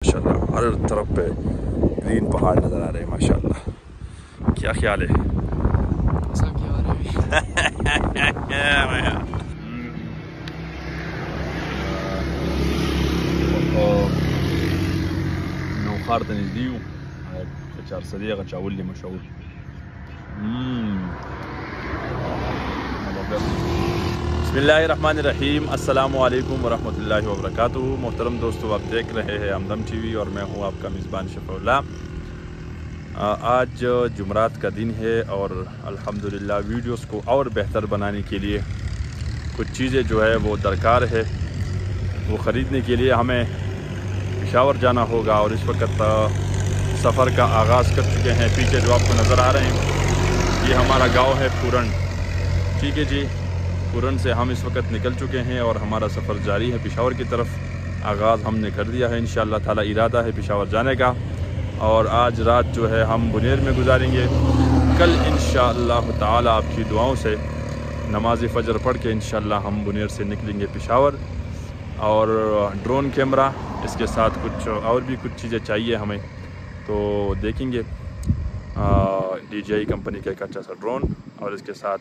माशाल्लाह हर तरफ पे ग्रीन पहाड़ नज़र आ रहे हैं माशाल्लाह। क्या ख्याल है? نوخار تنزديو شار صديقة شاول لي مشاول बिस्मिल्लाहिर्रहमानिर्रहीम अस्सलामु अलैकुम वरहमतुल्लाहि वबरकातुहू। मोहतरम दोस्तों, आप देख रहे हैं हमदम टीवी और मैं हूं आपका मेज़बान शफ़ीउल्लाह। आज जुमरात का दिन है और अल्हम्दुलिल्लाह वीडियोस को और बेहतर बनाने के लिए कुछ चीज़ें जो है वो दरकार है, वो ख़रीदने के लिए हमें पेशावर जाना होगा। और इस वक्त सफ़र का आगाज़ कर चुके हैं। पीछे जो आपको नज़र आ रहे हैं ये हमारा गाँव है पूरन। ठीक है जी, पूरन से हम इस वक्त निकल चुके हैं और हमारा सफ़र जारी है पेशावर की तरफ। आगाज़ हमने कर दिया है, इंशाअल्लाह ताला इरादा है पेशावर जाने का। और आज रात जो है हम बुनेर में गुजारेंगे। कल इंशाअल्लाह ताला आपकी दुआओं से नमाज फ़जर पढ़ के इंशाअल्लाह हम बुनेर से निकलेंगे पेशावर। और ड्रोन कैमरा, इसके साथ कुछ और भी कुछ चीज़ें चाहिए हमें, तो देखेंगे। DJI कंपनी का एक अच्छा सा ड्रोन और इसके साथ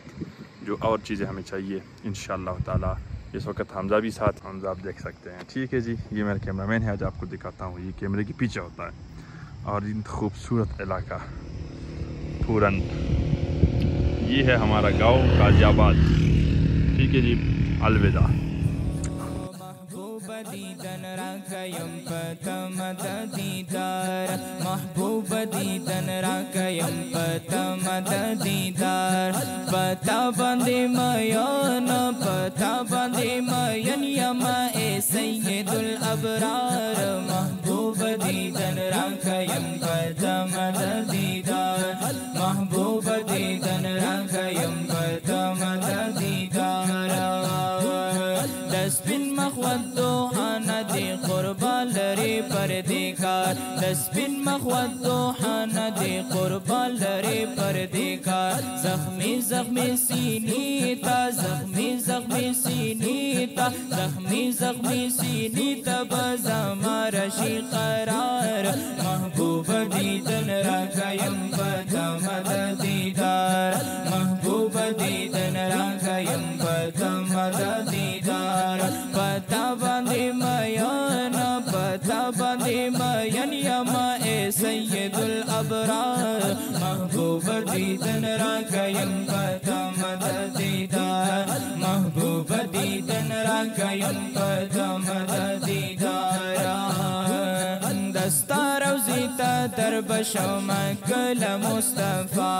जो और चीज़ें हमें चाहिए इंशाअल्लाह ताला। इस वक्त हमज़ा भी साथ, हमज़ा आप देख सकते हैं। ठीक है जी, ये मेरा कैमरामैन है। आज आपको दिखाता हूँ, ये कैमरे के पीछे होता है। और इन खूबसूरत इलाका पूरन, ये है हमारा गांव गाजियाबाद। ठीक है जी, अलविदा। दीदन राकयम पतमद दीदार महबूब दीदन राकयम पतमद दीदार पता बंदे मयन पता बंदे मयन यमा ए सय्यदुल अबरार महबूब दीदन राकयम पतमद दीदार महबूब दीदन राकयम पतमद दीदार दस्बिन मखवद्दो हानदी कुर्बान लरे परदिकार दस्बिन मखवद्दो हानदी कुर्बान लरे परदिकार जख्मी जख्मी सीनीता जख्मी जख्मी सीनीता जख्मी जख्मी सीनीता बज़मारशी करार महबूब दीदन राकयम पतमद दीदार महबूब दीदन राकयम पतमद दीदार पता बंदे मयन पता बंदे मयन यमा ए सय्यदुल अबरार महबूब दीदन राकयम पतमद दीदार महबूब दीदन राकयम पतमद दीदार दस्तार ज़ीता दरबशम कल मुस्तफ़ा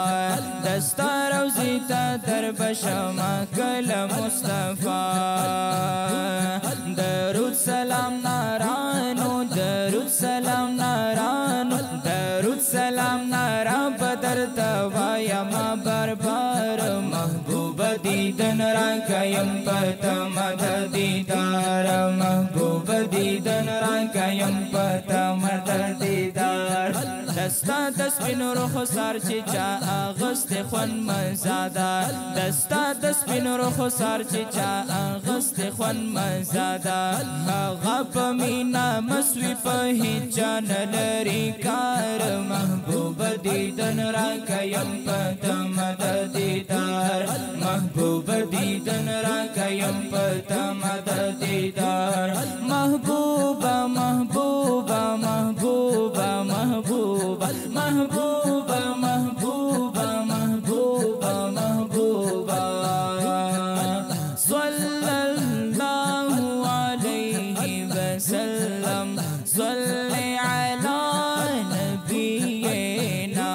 दस्तार ज़ीता दरबशम कल मुस्तफ़ा दरूद सलाम नारानो दरूद सलाम नारानो दरूद सलाम नारा बदर तवाया मा बरबार महबूब दीदन राकयम पतमद दीदार महबूब दीदन राकयम पतमद दीदार दस्ता दस्बिन रुख सार चिचा अगस्त खन मजादा दस्ता दस्बिन रुख सार चिचा अगस्त खन मजादा गप मीना मसवी पहिचान लरी कार महबूब दीदन राकयम पतमद दीदार महबूब दीदन राकयम पतमद दीदार महबूबा महबूबा महबूबा महबूबा महबूबा महबूबा महबूबा महबूबा सल्लल्लाहु अलैहि वसल्लम सल्ले अला नबियना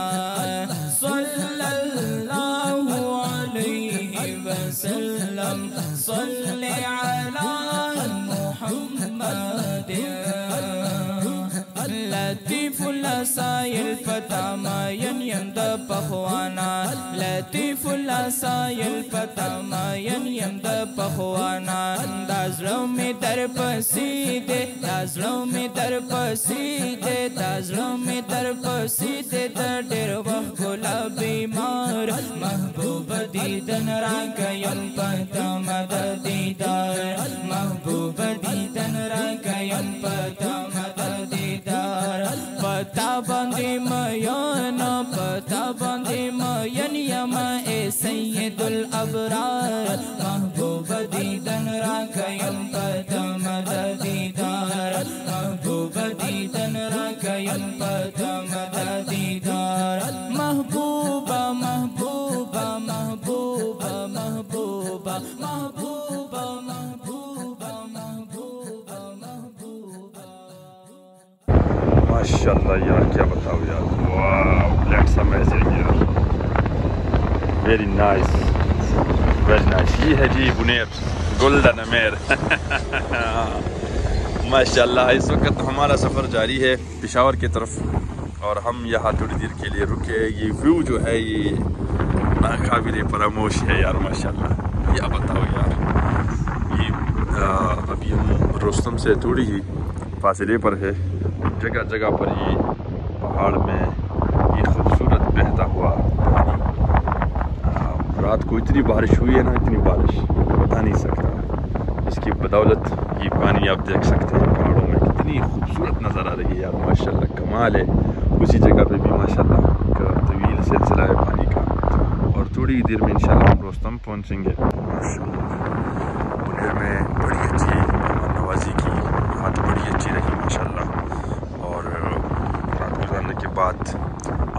सल्लल्लाहु अलैहि वसल्लम सल्ले अला मुहम्मद लतीफ़ الأسايل فتامين يمد پخوانا لطيف الأسايل فتامين يمد پخوانا دازلو می در پسیده دازلو می در پسیده دازلو می در پسیده در دیر وقت گلا بیمار محبوب دیدن را کیم پتا مد دیدار محبوب دیدن را کیم پتا مد دیدار پتا باندی میانا پتا باندی میان یما اے سید الابرار محبوب دیدن را کیم پتا مد دیدار محبوب دیدن را کیم پتا مد دیدار محبوبا محبوبا محبوبا محبوبا محبوبا محبوبا محبوبा محبूबा माशाल्लाह यार, क्या बताओ यार, वाह दैट्स अमेजिंग यार, वेरी नाइस वेरी नाइस। ये है जी बुनेर गोल्डन अमेर माशाल्लाह। इस वक्त हमारा सफ़र जारी है पेशावर की तरफ और हम यहाँ थोड़ी देर के लिए रुके। ये व्यू जो है ये नाकाबिले फरामोश है यार माशाल्लाह। क्या बताओ यार, ये अभी हम रोस्तम से थोड़ी ही फासले पर है। जगह जगह पर ये पहाड़ में ये खूबसूरत बहता हुआ पानी। रात को इतनी बारिश हुई है ना, इतनी बारिश बता नहीं सकता। इसकी बदौलत ये पानी आप देख सकते हैं पहाड़ों में कितनी खूबसूरत नज़र आ रही है यार माशाल्लाह, कमाल है। उसी जगह पे भी माशाल्लाह का तवील सिलसिला है पानी का। और थोड़ी देर में इंशाल्लाह हम रोस्तम पहुँचेंगे। बुनेर में बड़ी अच्छी मेहमान नवाजी की रात बड़ी अच्छी रही माशाल्लाह। और रात गुजारने के बाद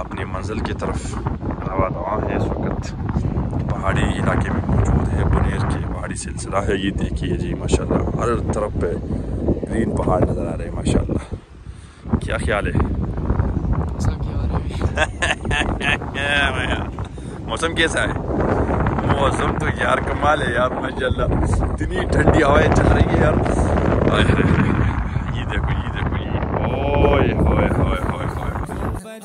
अपनी मंजिल की तरफ रवा दवा है। इस वक्त पहाड़ी इलाके में मौजूद है, बुनेर के पहाड़ी सिलसिला है। ये देखिए जी माशाल्लाह, हर तरफ पे ग्रीन पहाड़ नज़र आ रहे हैं माशाल्लाह। क्या ख्याल है? मौसम कैसा है? मौसम तो यार कमाल है यार माशाल्लाह, इतनी ठंडी हवाएं चल रही है यार। ये देखो ये देखो ये, ओए होए होए होए होए।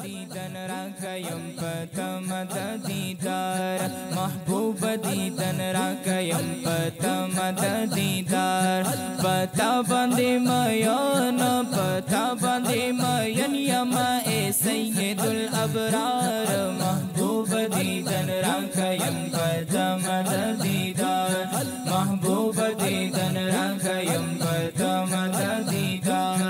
दीदन राकयम पतमद दीदार महबूब दीदन राकयम पतमद दीदार पता बंदे मयन पता बंदे मयन यमा ए सय्यदुल अबरार महबूब दीदन राकयम पतमद दीदार महबूब दीदन राकयम पतमद दीदार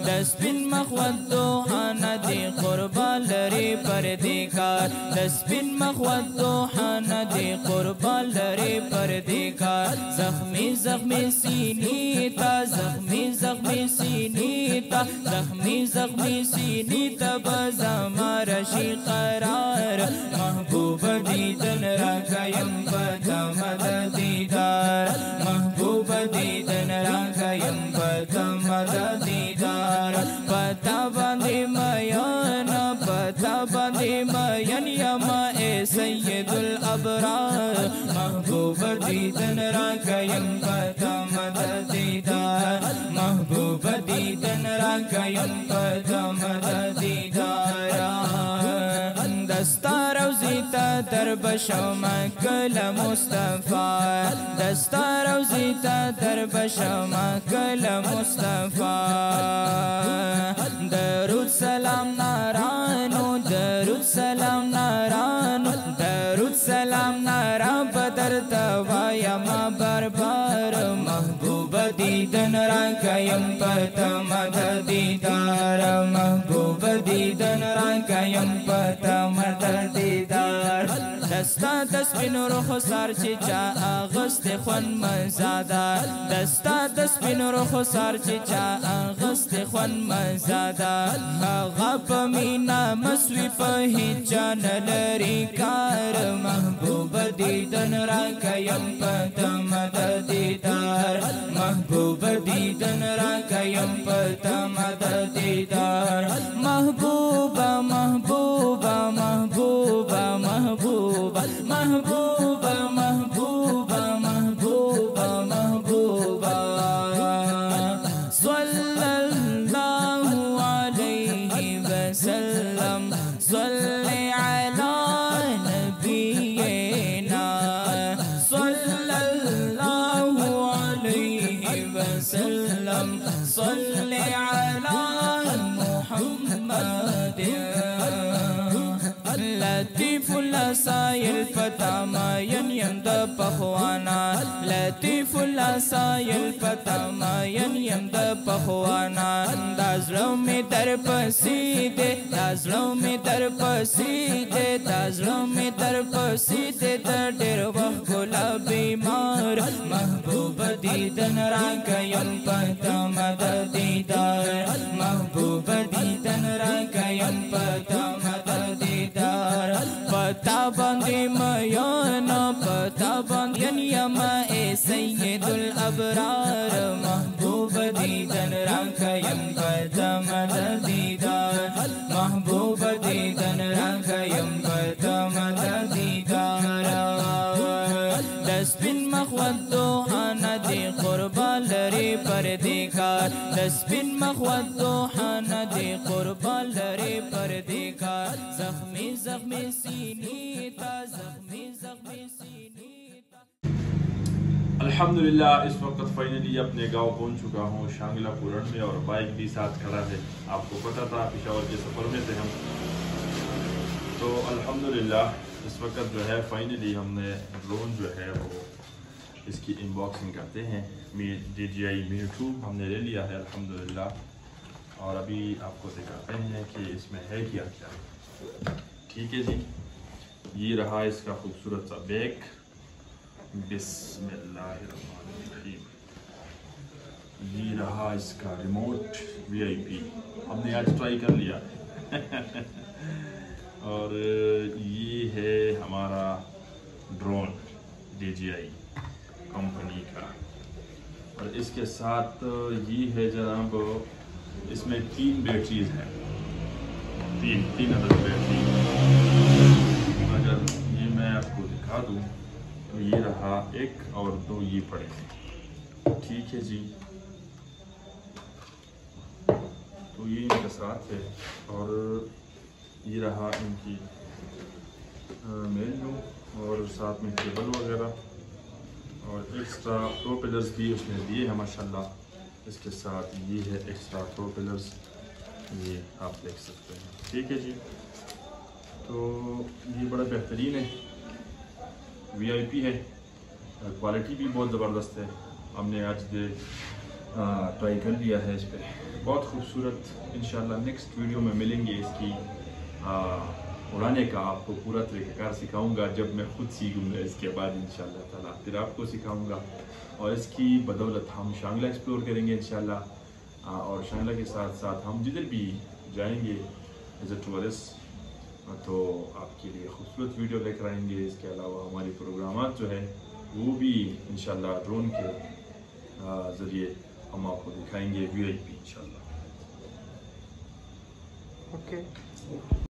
दस्बिन मखवद्दो हानदी कुर्बान लरे परदिकार दस्बिन मखवद्दो हानदी कुर्बान लरे परदिकार जख्मी जख्मी सीनीता जख्मी जख्मी सीनीता जख्मी जख्मी सीनीता बज़मारशी करार महबूब दीदन राकयम पतमद दीदार महबूब दीदन राकयम पतमद दीदार पता बंदे मयन पता बंदे मयन यमा ए सय्यदुल अबरार महबूब दीदन राकयम पतमद दीदार महबूब दीदन राकयम पतमद दीदार दस्तार औज़ीता दरबशम कल मुस्तफ़ा दस्तार औज़ीता दरबशम कल मुस्तफ़ा दरूद सलाम नारानो दरूद सलाम नारानो दरूद सलाम नारा बदर तवाया मा बरबार महबूब दीदन राकयम पतमद दीदार महबूब दीदन राकयम पतमद दीदार दस्ता दस्बिन रुख सार चिचा अगस्त खन मजादा दस्ता दस्बिन रुख सार चिचा अगस्त खन मजादा गप मीना मसवी पहिचान लरी कार महबूब दीदन राकयम पतमद दीदार महबूब दीदन राकयम पतमद दीदार महबूबा महबूबा महबूबा महबूबा महबूबा महबूबा महबूबा महबूबा सल्लल्लाहु अलैहि الأسايل فتامين يند پخوانا لطيف الأسايل فتامين يند پخوانا دازلو می در پسیده دازلو می در پسیده دازلو می در پسیده در دیر وقت گلا بیمار محبوب دیدن را کیم پتا مد دیدار محبوب دیدن را کیم پتا مد دیدار پتا باندی میانا پتا باندی یما اے سید الابرار محبوب دیدن را کیم پتا مد دیدار محبوب دیدن را کیم پتا مد دیدار دسبین مخوت دوحانا دی قربان لری پردیکار دسبین مخوت دوحانا دی قربان لری پردیکار زخمی زخمی سینی تا زخمی زخمی سینی تا अल्हम्दुलिल्लाह इस वक्त फाइनली अपने गांव पहुंच चुका हूं शांगला पूरण में और बाइक भी साथ खड़ा है। आपको पता था पेशावर के सफ़र में थे हम, तो अल्हम्दुलिल्लाह इस वक्त जो है फाइनली हमने ड्रोन जो है वो इसकी अनबॉक्सिंग करते हैं। DJI Mini 2 हमने ले लिया है अल्हम्दुलिल्लाह, और अभी आपको दिखाते हैं कि इसमें है क्या क्या। ठीक है जी, ये रहा इसका खूबसूरत सा बैग। बिस्मिल्लाहिर्रहमानिर्रहीम। ये रहा इसका रिमोट VIP, हमने आज ट्राई कर लिया और ये है हमारा ड्रोन DJI कंपनी का, और इसके साथ ये है जनाब, इसमें 3 बैटरीज हैं, तीन अदद बैटरी। अगर ये मैं आपको दिखा दूँ तो ये रहा एक और 2 ये पड़े हैं। ठीक है जी, तो ये इनके साथ है, और ये रहा इनकी मेन्यू और साथ में केबल वगैरह, और एक्स्ट्रा प्रोपेलर्स भी उसने दिए हैं माशाल्लाह। इसके साथ ये है एक्स्ट्रा प्रोपेलर्स, ये आप देख सकते हैं। ठीक है जी, तो ये बड़ा बेहतरीन है, VIP है, क्वालिटी भी बहुत ज़बरदस्त है। हमने आज ट्राई कर लिया है इस पर, बहुत खूबसूरत। इंशाल्लाह नेक्स्ट वीडियो में मिलेंगे इसकी उड़ाने का, आपको पूरा तरीक़ाकार सिखाऊंगा जब मैं खुद सीखूंगा। इसके बाद इंशाल्लाह ताला फिर आपको सिखाऊंगा, और इसकी बदौलत हम शांगला एक्सप्लोर करेंगे इंशाल्लाह, और शांगला के साथ साथ हम जिधर भी जाएंगे एज ए टूरिस्ट तो आपके लिए खूबसूरत वीडियो लेकर आएंगे। इसके अलावा हमारे प्रोग्रामात जो है वो भी इंशाल्लाह ड्रोन के ज़रिए हम आपको दिखाएंगे VIP इंशाल्लाह। ओके।